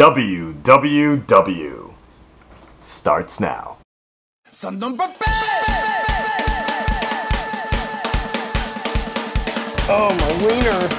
WWW starts now. Oh, my wiener.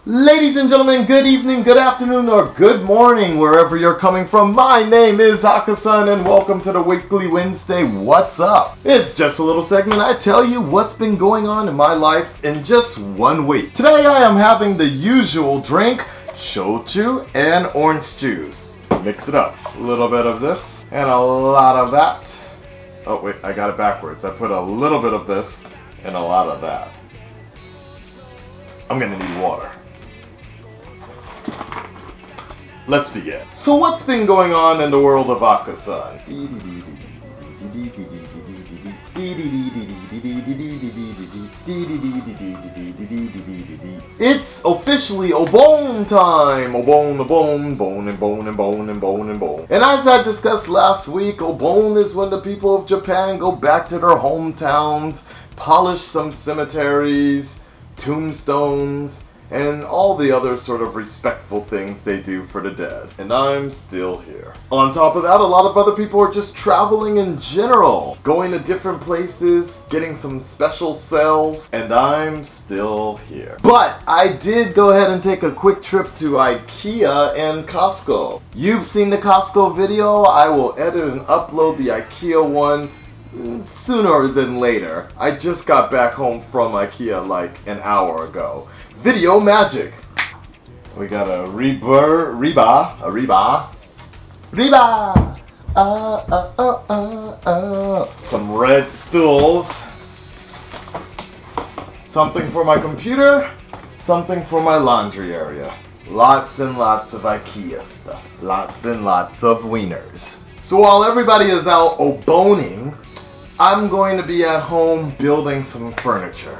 Ladies and gentlemen, good evening, good afternoon, or good morning, wherever you're coming from. My name is Akasan, and welcome to the Weekly Wednesday What's Up? It's just a little segment. I tell you what's been going on in my life in just 1 week. Today I am having the usual drink, shochu and orange juice. Mix it up. A little bit of this and a lot of that. Oh wait, I got it backwards. I put a little bit of this and a lot of that. I'm gonna need water. Let's begin. So what's been going on in the world of Akasan? It's officially Obon time! Obon, Obon, Bon, and Bon, and Bon, and Bon, and Bon. And as I discussed last week, Obon is when the people of Japan go back to their hometowns, polish some cemeteries, tombstones, and all the other sort of respectful things they do for the dead. And I'm still here. On top of that, a lot of other people are just traveling in general, going to different places, getting some special sales, and I'm still here. But I did go ahead and take a quick trip to IKEA and Costco. You've seen the Costco video. I will edit and upload the IKEA one sooner than later. I just got back home from IKEA like an hour ago. Video magic. We got a Reba. Some red stools. Something for my computer. Something for my laundry area. Lots and lots of IKEA stuff. Lots and lots of wieners. So while everybody is out oboning, I'm going to be at home building some furniture.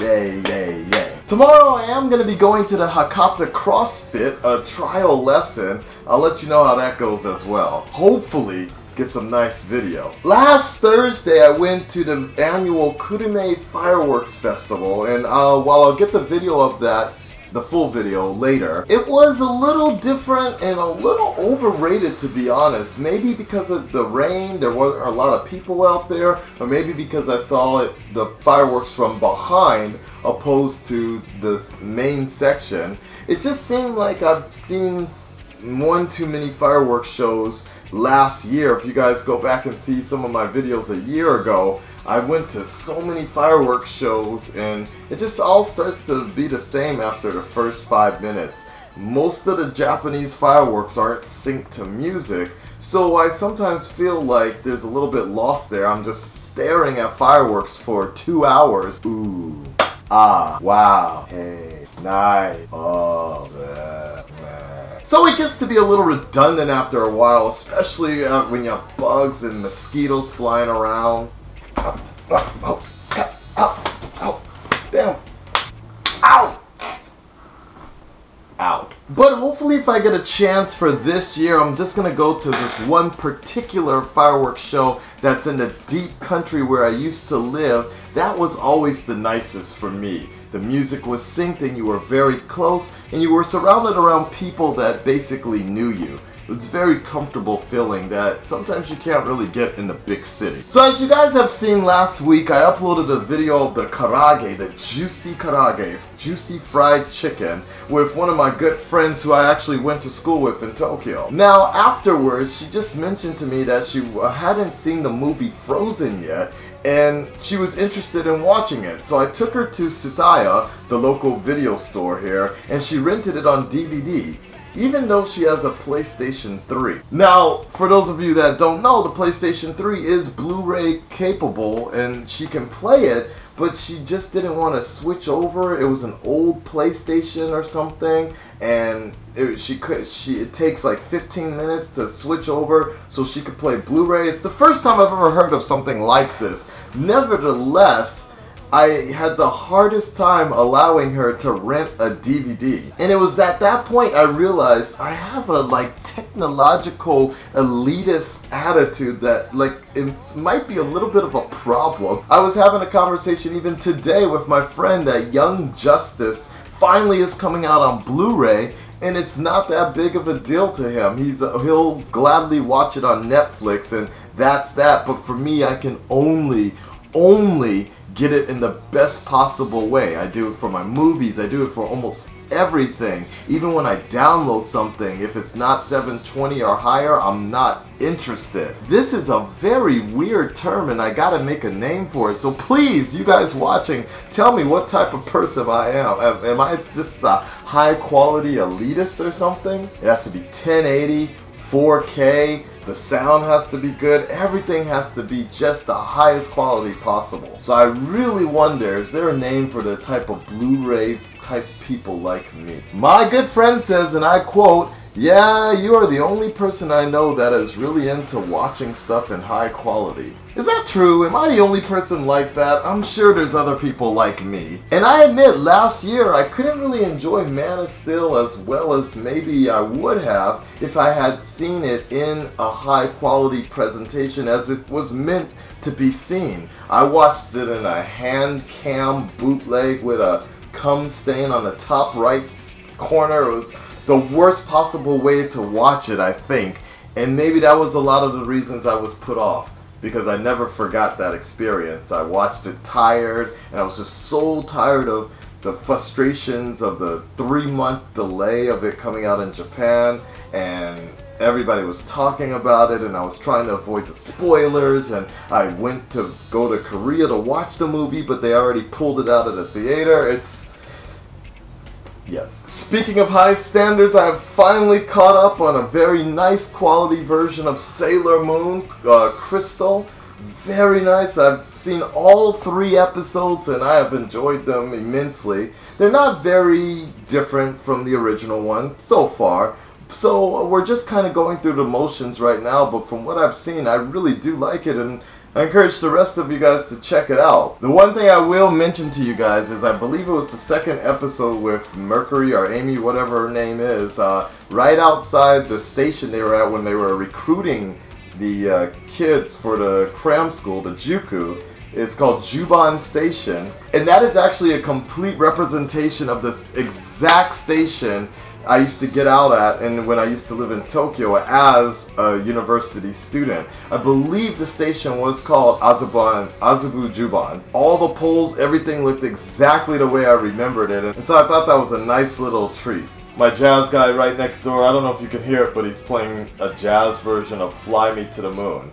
Yay, yay, yay. Tomorrow I am going to be going to the Hakata CrossFit, a trial lesson. I'll let you know how that goes as well. Hopefully get some nice video. Last Thursday I went to the annual Kurime Fireworks Festival, and while I'll get the video of that, the full video later, it was a little different and a little overrated, to be honest. Maybe because of the rain, there weren't a lot of people out there, or maybe because I saw the fireworks from behind opposed to the main section. It just seemed like I've seen one too many fireworks shows last year. If you guys go back and see some of my videos a year ago, I went to so many fireworks shows, and it just all starts to be the same after the first 5 minutes. Most of the Japanese fireworks aren't synced to music, so I sometimes feel like there's a little bit lost there. I'm just staring at fireworks for 2 hours. Ooh, ah, wow, hey, nice, oh, man. So it gets to be a little redundant after a while, especially when you have bugs and mosquitoes flying around. Damn. Ow. Ow. But hopefully if I get a chance for this year, I'm just going to go to this one particular fireworks show that's in the deep country where I used to live. That was always the nicest for me. The music was synced and you were very close, and you were surrounded around people that basically knew you. It was a very comfortable feeling that sometimes you can't really get in the big city. So as you guys have seen last week, I uploaded a video of the karage, the juicy karage, juicy fried chicken, with one of my good friends who I actually went to school with in Tokyo. Now afterwards, she just mentioned to me that she hadn't seen the movie Frozen yet, and she was interested in watching it. So I took her to Tsutaya, the local video store here, and she rented it on DVD, even though she has a PlayStation 3. Now, for those of you that don't know, the PlayStation 3 is Blu-ray capable, and she can play it, but she just didn't want to switch over. It was an old PlayStation or something, and it takes like 15 minutes to switch over so she could play Blu-ray. It's the first time I've ever heard of something like this. Nevertheless, I had the hardest time allowing her to rent a DVD. And it was at that point I realized I have a technological elitist attitude that it might be a little bit of a problem. I was having a conversation even today with my friend that Young Justice finally is coming out on Blu-ray, and it's not that big of a deal to him. He'll gladly watch it on Netflix, and that's that. But for me, I can only get it in the best possible way. I do it for my movies. I do it for almost everything. Even when I download something, if it's not 720 or higher, I'm not interested. This is a very weird term, and I gotta make a name for it. So please, you guys watching, tell me what type of person I am. Am I just a high quality elitist or something? It has to be 1080, 4K. The sound has to be good. Everything has to be just the highest quality possible. So I really wonder, is there a name for the type of Blu-ray type people like me? My good friend says, and I quote, "Yeah, you are the only person I know that is really into watching stuff in high quality." Is that true? Am I the only person like that? I'm sure there's other people like me. And I admit, last year I couldn't really enjoy Man of Steel as well as maybe I would have if I had seen it in a high quality presentation as it was meant to be seen. I watched it in a hand cam bootleg with a cum stain on the top right corner. It was the worst possible way to watch it, I think. And maybe that was a lot of the reasons I was put off, because I never forgot that experience. I watched it tired, and I was just so tired of the frustrations of the 3-month delay of it coming out in Japan, and everybody was talking about it, and I was trying to avoid the spoilers, and I went to go to Korea to watch the movie, but they already pulled it out of the theater. Yes. Speaking of high standards, I have finally caught up on a very nice quality version of Sailor Moon, Crystal. Very nice. I've seen all 3 episodes and I have enjoyed them immensely. They're not very different from the original one so far. So we're just kind of going through the motions right now, but from what I've seen, I really do like it, and I encourage the rest of you guys to check it out. The one thing I will mention to you guys is I believe it was the 2nd episode with Mercury or Amy, whatever her name is, right outside the station they were at when they were recruiting the kids for the cram school, the Juku. It's called Juban Station, and that is actually a complete representation of this exact station I used to get out at, and when I used to live in Tokyo as a university student. I believe the station was called Azabu Juban. All the poles, everything looked exactly the way I remembered it, and so I thought that was a nice little treat. My jazz guy right next door, I don't know if you can hear it, but he's playing a jazz version of Fly Me to the Moon.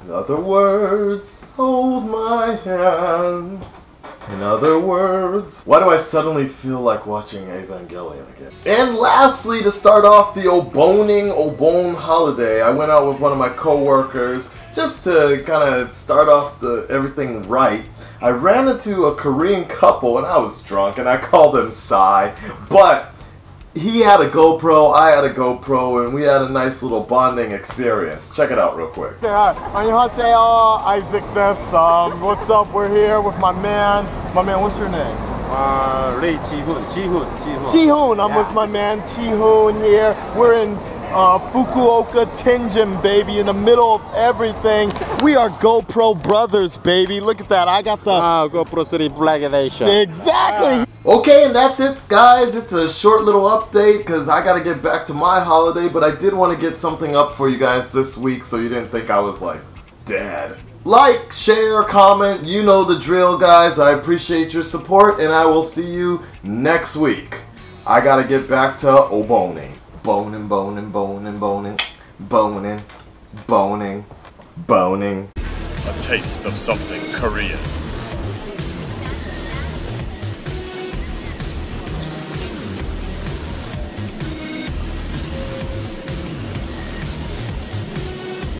In other words, hold my hand. In other words, why do I suddenly feel like watching Evangelion again? And lastly, to start off the Obon holiday, I went out with one of my co-workers just to kind of start off everything right. I ran into a Korean couple and I was drunk and I called him Psy, but he had a GoPro, I had a GoPro, and we had a nice little bonding experience. Check it out real quick. Yeah, 안녕하세요, Isaac this. What's up? We're here with my man. My man, what's your name? Ray Ji-hoon. Ji-hoon. I'm with my man Ji-hoon here. We're in Fukuoka, Tenjin, baby, in the middle of everything. We are GoPro brothers, baby. Look at that. I got the GoPro 3 Black Edition. Exactly. Okay, and that's it, guys. It's a short little update because I got to get back to my holiday, but I did want to get something up for you guys this week so you didn't think I was like dead. Like, share, comment, you know the drill, guys. I appreciate your support, and I will see you next week. I got to get back to boning. Boning, boning, boning, boning, boning, boning, boning. A taste of something Korean.